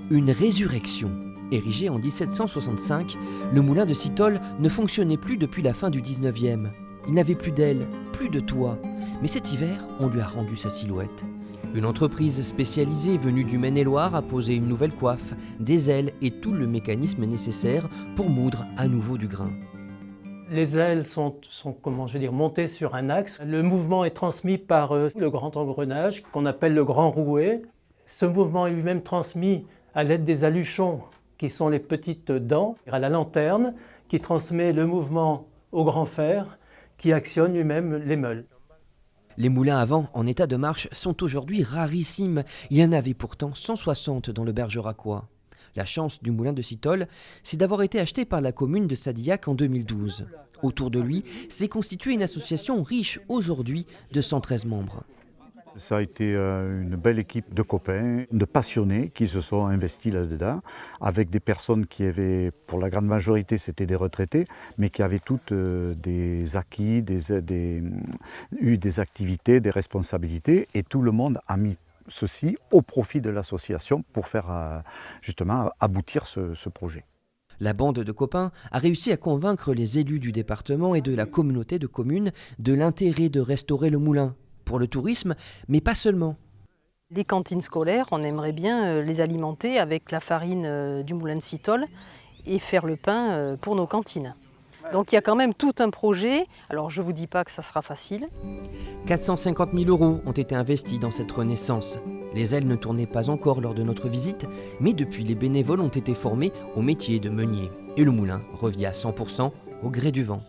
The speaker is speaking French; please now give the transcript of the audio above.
Une résurrection. Érigé en 1765, le moulin de Citol ne fonctionnait plus depuis la fin du 19e. Il n'avait plus d'aile, plus de toit. Mais cet hiver, on lui a rendu sa silhouette. Une entreprise spécialisée venue du Maine-et-Loire a posé une nouvelle coiffe, des ailes et tout le mécanisme nécessaire pour moudre à nouveau du grain. Les ailes sont montées sur un axe. Le mouvement est transmis par le grand engrenage qu'on appelle le grand rouet. Ce mouvement est lui-même transmis à l'aide des aluchons, qui sont les petites dents, à la lanterne, qui transmet le mouvement au grand fer, qui actionne lui-même les meules. Les moulins à vent en état de marche sont aujourd'hui rarissimes. Il y en avait pourtant 160 dans le Bergeracois. La chance du moulin de Citol, c'est d'avoir été acheté par la commune de Sadillac en 2012. Autour de lui s'est constituée une association riche aujourd'hui de 113 membres. Ça a été une belle équipe de copains, de passionnés qui se sont investis là-dedans, avec des personnes qui avaient, pour la grande majorité, c'était des retraités, mais qui avaient toutes des acquis, eu des activités, des responsabilités, et tout le monde a mis ceci au profit de l'association pour faire justement aboutir ce projet. La bande de copains a réussi à convaincre les élus du département et de la communauté de communes de l'intérêt de restaurer le moulin. Pour le tourisme, mais pas seulement. Les cantines scolaires, on aimerait bien les alimenter avec la farine du moulin de Citol et faire le pain pour nos cantines. Donc il y a quand même tout un projet. Alors je ne vous dis pas que ça sera facile. 450 000 € ont été investis dans cette renaissance. Les ailes ne tournaient pas encore lors de notre visite, mais depuis les bénévoles ont été formés au métier de meunier. Et le moulin revient à 100% au gré du vent.